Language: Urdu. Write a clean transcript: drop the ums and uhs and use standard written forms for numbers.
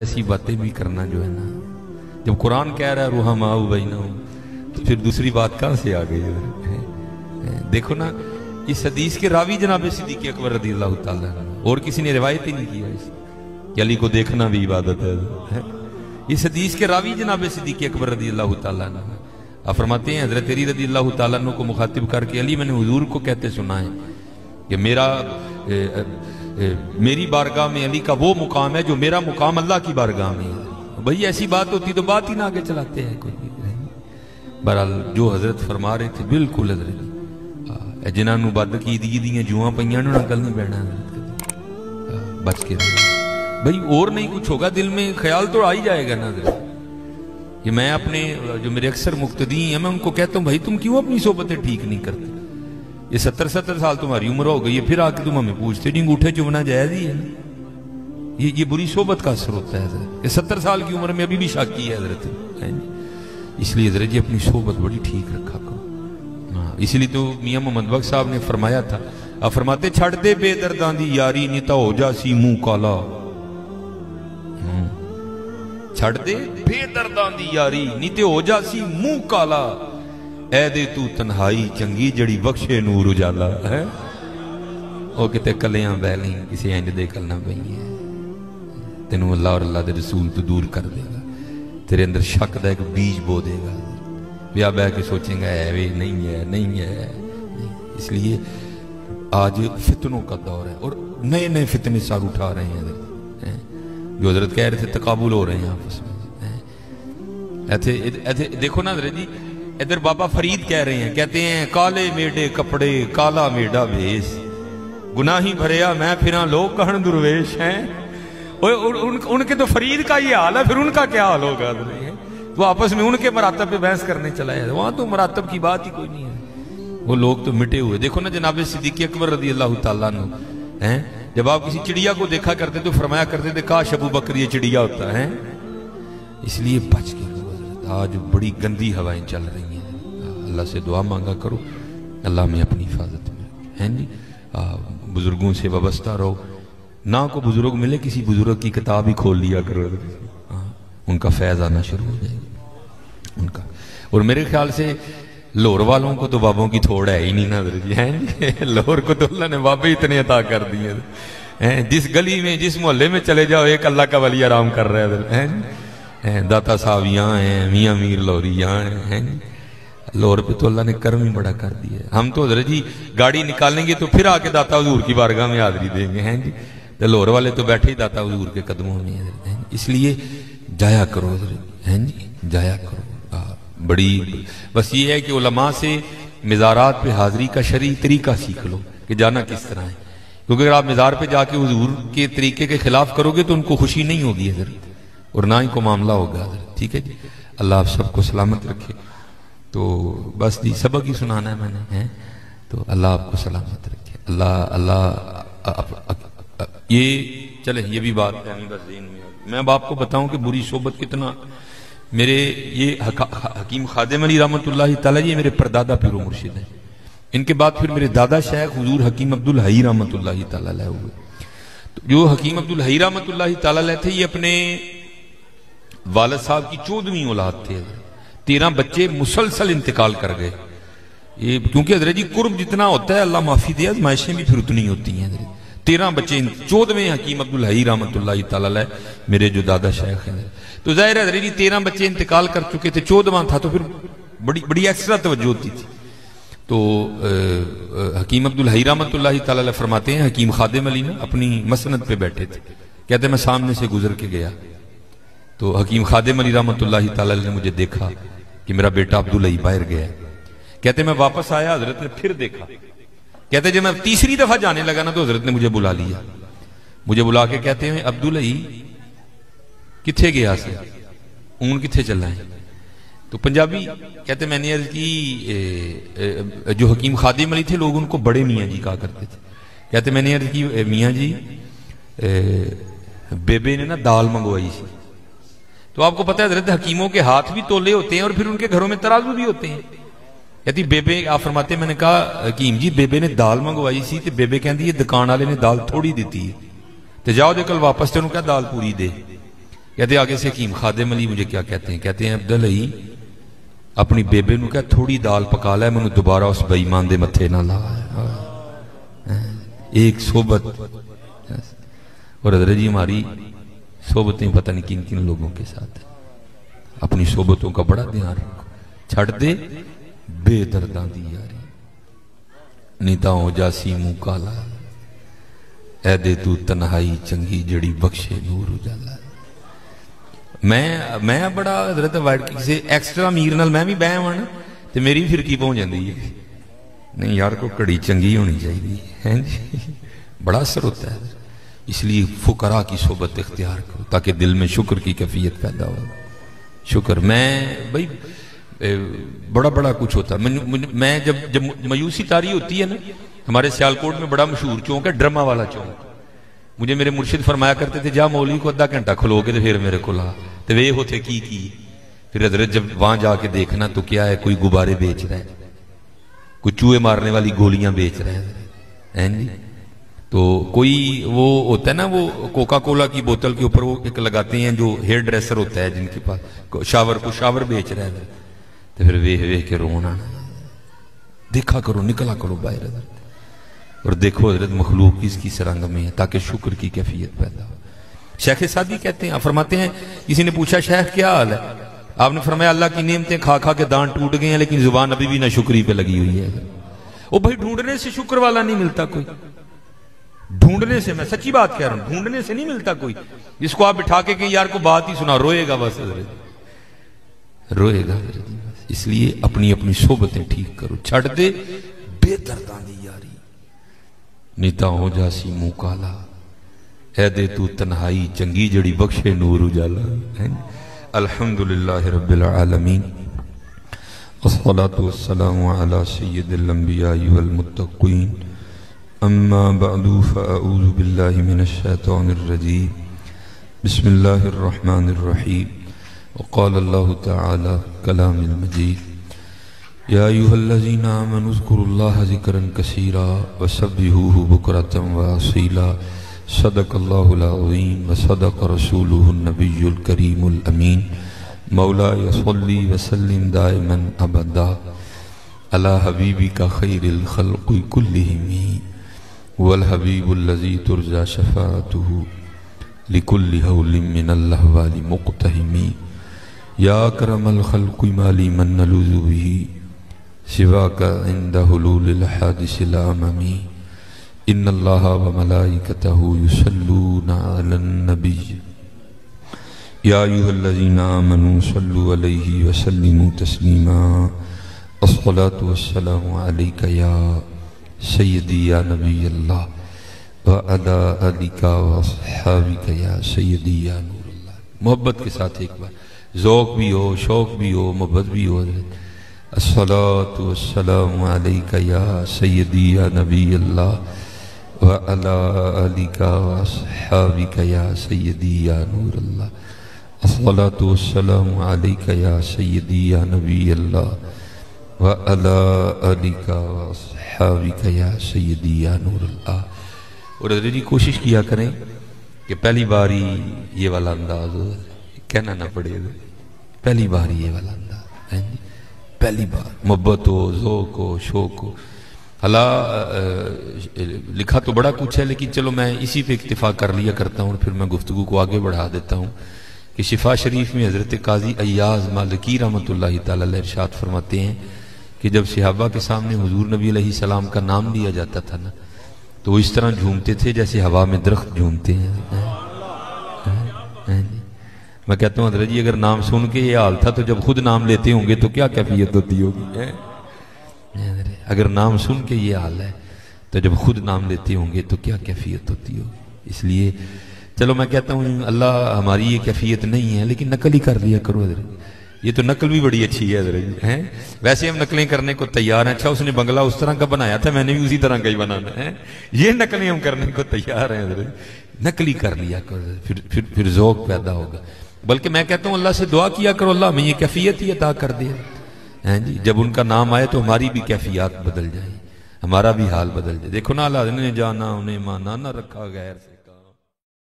ایسی باتیں بھی کرنا جو ہے نا، جب قرآن کہہ رہا ہے رحماء بینہم تو پھر دوسری بات کہاں سے آ گئی ہے؟ دیکھو نا، اس حدیث کے راوی جناب صدیق اکبر رضی اللہ تعالیٰ اور کسی نے روایت ہی نہیں کیا اس کہ علی کو دیکھنا بھی عبادت ہے۔ اس حدیث کے راوی جناب صدیق اکبر رضی اللہ تعالیٰ آپ فرماتے ہیں حضرت علی رضی اللہ تعالیٰ کو مخاطب کر کے، علی میں نے حضور کو کہتے سنا ہے کہ میری بارگاہ میں علی کا وہ مقام ہے جو میرا مقام اللہ کی بارگاہ میں ہے۔ بھئی ایسی بات ہوتی تو بات ہی نہ آگے چلاتے ہیں کوئی۔ بہرحال جو حضرت فرما رہے تھے بالکل حضرت، جنہاں نو بد کی دیاں جوہاں پئیاں نو نقل نہیں بیٹھنا حضرت، بچ کے رہے بھئی، اور نہیں کچھ ہوگا، دل میں خیال تو آ ہی جائے گا نا حضرت کہ میں اپنے جو میرے اکثر مقتدی ہیں میں ان کو کہتا ہوں بھائی تم کیوں اپنی صحبتیں ٹھیک نہیں کرتے؟ یہ 70 سال تمہاری عمر ہو گئی ہے، پھر آ کے تم ہمیں پوچھتے نہیں، انگوٹھے چومنا جائز ہی ہے نا؟ یہ بری صحبت کا اثر ہوتا ہے حضرت، یہ 70 سال کی عمر میں ابھی بھی شاکی ہے حضرت، اس لیے حضرت جی اپنی صحبت بڑی ٹھیک رکھا کرو۔ اس لیے تو میاں محمد بخش صاحب نے فرمایا تھا، آپ فرماتے چھڑ دے بے درداں دی یاری نیتا ہو جا سی منہ کالا، چھڑ دے بے درداں دی یاری نیتے ہو جا سی منہ کالا، اے دے تو تنہائی چنگی جڑی بخشے نور اجالا ہے۔ او کتے کلیاں بیلیں کسی اینج دے کلنا پہنی ہے، تینوں اللہ اور اللہ دے رسول تو دور کر دے گا، تیرے اندر شک دا ایک بیج بو دے گا، بیا بے کے سوچیں گا ہے وے نہیں ہے نہیں ہے۔ اس لیے آج فتنوں کا دور ہے اور نئے نئے فتنے سار اٹھا رہے ہیں حضرت، جو حضرت کہہ رہے تھے تقابل ہو رہے ہیں آپس میں۔ دیکھو نا حضرت جی، ادھر بابا فرید کہہ رہے ہیں، کہتے ہیں کالے میڈے کپڑے کالا میڈا ویس، گناہی بھریا میں پھراں لوگ کہن درویش ہیں۔ ان کے تو فرید کا یہ حال ہے، پھر ان کا کیا حال ہوگا؟ وہ آپس میں ان کے مراتب پہ بحث کرنے چلا ہے، وہاں تو مراتب کی بات ہی کوئی نہیں ہے، وہ لوگ تو مٹے ہوئے۔ دیکھو نا جناب صدیق اکبر رضی اللہ تعالیٰ عنہ، جب آپ کسی چڑیا کو دیکھا کرتے تو فرمایا کرتے تھے کاش ابو بکر یہ چڑیا ہوتا ہے۔ اس لیے بچ کے آج بڑی گندی ہوائیں چل رہی ہیں، اللہ سے دعا مانگا کرو اللہ میں اپنی حفاظت میں ہے۔ بزرگوں سے وابستہ رہو، نہ کو بزرگ ملے کسی بزرگ کی کتاب ہی کھول لیا کرو، ان کا فیض آنا شروع ہو جائے گا ان کا۔ اور میرے خیال سے لاہور والوں کو تو بابوں کی تھوڑ ہے ہی نہیں نا حضرت، لاہور کو تو اللہ نے بابے اتنے عطا کر دیے، جس گلی میں جس محلے میں چلے جاؤ ایک اللہ کا ولی آرام کر رہا ہے حضرت، داتا صاحب یہاں ہیں، میاں میر لوری یہاں ہیں، لاہور پہ تو اللہ نے کرم ہی بڑا کر دیا ہے۔ ہم تو حضرت جی گاڑی نکالیں گے تو پھر آ کے داتا حضور کی بارگاہ میں حاضری دیں گے، ہیں جی، تو لاہور والے تو بیٹھے ہی داتا حضور کے قدموں میں ہیں۔ اس لیے جایا کرو حضرت، ہیں جی جایا کرو۔ بڑی بس یہ ہے کہ علماء سے مزارات پہ حاضری کا شرعی طریقہ سیکھ لو کہ جانا کس طرح ہے، کیونکہ اگر آپ مزار پہ جا کے حضور کے طریقے کے خلاف کرو گے تو ان کو خوشی نہیں ہوگی حضرت، اور نہ ہی کو معاملہ ہوگا حضرت، ٹھیک ہے جی۔ اللہ آپ سب کو سلامت رکھے۔ تو بس جی سبق ہی سنانا ہے میں نے، تو اللہ آپ کو سلامت رکھے، اللہ یہ چلے یہ بھی بات ہے بس ذہن میں اب آپ کو بتاؤں کہ بری صحبت کتنا، میرے یہ حکیم خادم علی رحمت اللہ تعالیٰ یہ میرے پردادا پیر و مرشد ہیں، ان کے بعد پھر میرے دادا شیخ حضور حکیم عبدالحی رحمت اللہ تعالیٰ علیہ ہوئے۔ تو جو حکیم عبدالحی رحمت اللہ تعالیٰ علیہ تھے یہ اپنے والد صاحب کی 14ویں اولاد تھے، 13 بچے مسلسل انتقال کر گئے، کیونکہ حضرت جی قرب جتنا ہوتا ہے اللہ معافی دے، آزمائشیں بھی پھر اتنی ہوتی ہیں حضرت۔ 13 بچے 14ویں حکیم عبدالحی رحمت اللہ تعالیٰ علیہ میرے جو دادا شیخ ہیں، تو ظاہر ہے حضرت جی 13 بچے انتقال کر چکے تھے، 14واں تھا تو پھر بڑی ایکسٹرا توجہ ہوتی تھی۔ تو حکیم عبدالحی رحمت اللہ تعالیٰ علیہ فرماتے ہیں حکیم خادم علی نے اپنی مسند پہ بیٹھے تھے، کہتے ہیں میں سامنے سے گزر کے گیا تو حکیم خادم علی رحمت اللہ تعالیٰ نے مجھے دیکھا کہ میرا بیٹا عبدالحی باہر گیا، کہتے میں واپس آیا، حضرت نے پھر دیکھا، کہتے جب میں تیسری دفعہ جانے لگا نا تو حضرت نے مجھے بلا لیا، مجھے بلا کے کہتے ہیں عبدالحی کتھے گیا سے اون کتھے چل رہا ہے؟ تو پنجابی کہتے میں نے عرض کی جو حکیم خادم علی تھے لوگ ان کو بڑے میاں جی کہا کرتے تھے، کہتے میں نے عرض کی میاں جی بیبے نے نا دال منگوائی سی، تو آپ کو پتہ ہے حضرت حکیموں کے ہاتھ بھی تولے ہوتے ہیں اور پھر ان کے گھروں میں ترازو بھی ہوتے ہیں، کہتی بیبے آپ فرماتے میں نے کہا حکیم جی بیبے نے دال منگوائی سی تو بیبے کہندی یہ دکان والے نے دال تھوڑی دیتی ہے، تو جاؤ دے کل واپس تے انہوں کہا دال پوری دے، کہتے آگے سے حکیم خادم علی مجھے کیا کہتے ہیں، کہتے ہیں عبدالعی اپنی بیبے نو کہ تھوڑی دال پکا لے، میں دوبارہ اس بے ایمان دے متھے نہ لا۔ ایک صحبت، اور حضرت جی ہماری صحبتیں پتہ نہیں کن کن لوگوں کے ساتھ، اپنی صحبتوں کا بڑا دھیان رکھو۔ چھڑ دے بے درداں دی یاری، نیتا ہو جاسی منہ کالا، اے دے تو تنہائی چنگی جڑی بخشے نور اجالا۔ میں بڑا حضرت وائٹ کسی ایکسٹرا میر نال میں بھی بہ ہوں تے میری فرقی پہنچ جاندی ہے، نہیں یار کو کڑی چنگی ہونی چاہیے، بڑا اثر ہوتا ہے۔ اس لیے فقراء کی صحبت اختیار کرو تاکہ دل میں شکر کی کیفیت پیدا ہو۔ شکر میں بھائی بڑا بڑا کچھ ہوتا ہے۔ میں جب مایوسی طاری ہوتی ہے نا، ہمارے سیالکوٹ میں بڑا مشہور چونک ہے ڈرما والا چونک، مجھے میرے مرشد فرمایا کرتے تھے جا مولوی کو آدھا گھنٹہ کھلو کے پھر میرے کو لا، تو وہ ہوتے کی پھر حضرت جب وہاں جا کے دیکھنا تو کیا ہے، کوئی غبارے بیچ رہا ہے، کوئی چوہے مارنے والی گولیاں بیچ رہا ہے، تو کوئی وہ ہوتا ہے نا وہ کوکا کولا کی بوتل کے اوپر وہ ایک لگاتے ہیں جو ہیئر ڈریسر ہوتا ہے جن کے پاس شاور بیچ رہا ہے، تو پھر ویہ کے رونا، دیکھا کرو نکلا کرو باہر حضرت، اور دیکھو حضرت مخلوق کس کی سرنگ میں ہے تاکہ شکر کی کیفیت پیدا ہو۔ شیخ سعدی کہتے ہیں، فرماتے ہیں کسی نے پوچھا شیخ کیا حال ہے، آپ نے فرمایا اللہ کی نعمتیں کھا کھا کے دان ٹوٹ گئے ہیں لیکن زبان ابھی بھی نہ شکری پہ لگی ہوئی ہے۔ وہ بھائی ڈھونڈنے سے شکر والا نہیں ملتا کوئی، ڈھونڈنے سے، میں سچی بات کہہ رہا ہوں، ڈھونڈنے سے نہیں ملتا کوئی، جس کو آپ بٹھا کے کہیں یار کو بات ہی سنا روئے گا بس حضرت، روئے گا حضرت۔ اس لیے اپنی اپنی صحبتیں ٹھیک کرو، چھڑ دے بے درداں دی یاری، نیتا ہو جاسی منہ کالا، اے دے تو تنہائی چنگی جڑی بخشے نور اجالا۔ الحمدللہ رب العالمین، والصلاة والسلام علی سید الانبیاء والمتقین، اما بعد فاعوذ باللہ من الشیطان الرجیم، بسم اللہ الرحمن الرحیم، وقال اللہ تعالی کلام المجید، یا ایہا الذین آمنوا اذکروا اللہ ذکرا کثیرا وسبحوہ بکرۃ واصیلا، صدق اللہ العظیم وصدق رسولہ النبی الکریم الامین، مولاي صلی وسلم دائما ابدا علی حبیبک خیر الخلق کلہم والحبیب الذی ترجى شفاعته لكل حول من الاحوال مقتحم، یا اکرم الخلق ما لی من نلوذ به سواک عند حلول الحادث العمم، ان اللہ وملائکتہ یصلون علی النبی یا ایہا الذین آمنوا صلوا علیہ وسلموا تسلیما، الصلاة والسلام علیک یا سیدی یا نبی اللہ وعلی آلک واصحابک یا سیدی یا نور اللہ۔ محبت کے ساتھ ایک بار ذوق بھی ہو، شوق بھی ہو، محبت بھی ہو، الصلاة والسلام علیک یا سیدی یا نبی اللہ وعلی آلک واصحابک یا سیدی یا نور اللہ، الصلاة والسلام علیک یا سیدی یا نبی اللہ وعلی آلک واصحابک یا سیدی یا نور اللہ۔ اور حضرت جی کوشش کیا کریں کہ پہلی باری یہ والا انداز ہو، کہنا نہ پڑے، پہلی بار یہ والا انداز، پہلی بار محبت ہو، ذوق ہو، شوق ہو۔ لکھا تو بڑا کچھ ہے لیکن چلو میں اسی پہ اکتفا کر لیا کرتا ہوں، پھر میں گفتگو کو آگے بڑھا دیتا ہوں کہ شفا شریف میں حضرت قاضی ایاز مالکی رحمۃ اللہ تعالی علیہ ارشاد فرماتے ہیں کہ جب صحابہ کے سامنے حضور نبی علیہ السلام کا نام لیا جاتا تھا نا تو وہ اس طرح جھومتے تھے جیسے ہوا میں درخت جھومتے ہیں۔ میں کہتا ہوں حضرت جی اگر نام سن کے یہ حال تھا تو جب خود نام لیتے ہوں گے تو کیا کیفیت ہوتی ہوگی؟ اگر نام سن کے یہ حال ہے تو جب خود نام لیتے ہوں گے تو کیا کیفیت ہوتی ہوگی؟ اس لیے چلو میں کہتا ہوں اللہ ہماری یہ کیفیت نہیں ہے لیکن نقل ہی کر لیا کرو حضرت، یہ تو نقل بھی بڑی اچھی ہے حضرت، ویسے ہم نقلیں کرنے کو تیار ہیں۔ اچھا اس نے بنگلہ اس طرح کا بنایا تھا، میں نے بھی اسی طرح کا ہی بنانا ہے، یہ نقلیں ہم کرنے کو تیار ہیں حضرت، نقل ہی کر لیا کرو، پھر ذوق پیدا ہوگا۔ بلکہ میں کہتا ہوں اللہ سے دعا کیا کرو اللہ ہمیں یہ کیفیت ہی عطا کر دے، جب ان کا نام آئے تو ہماری بھی کیفیات بدل جائیں، ہمارا بھی حال بدل جائے۔ دیکھو نا اللہ نے جانا انہیں مانا نہ رکھا غیر سے۔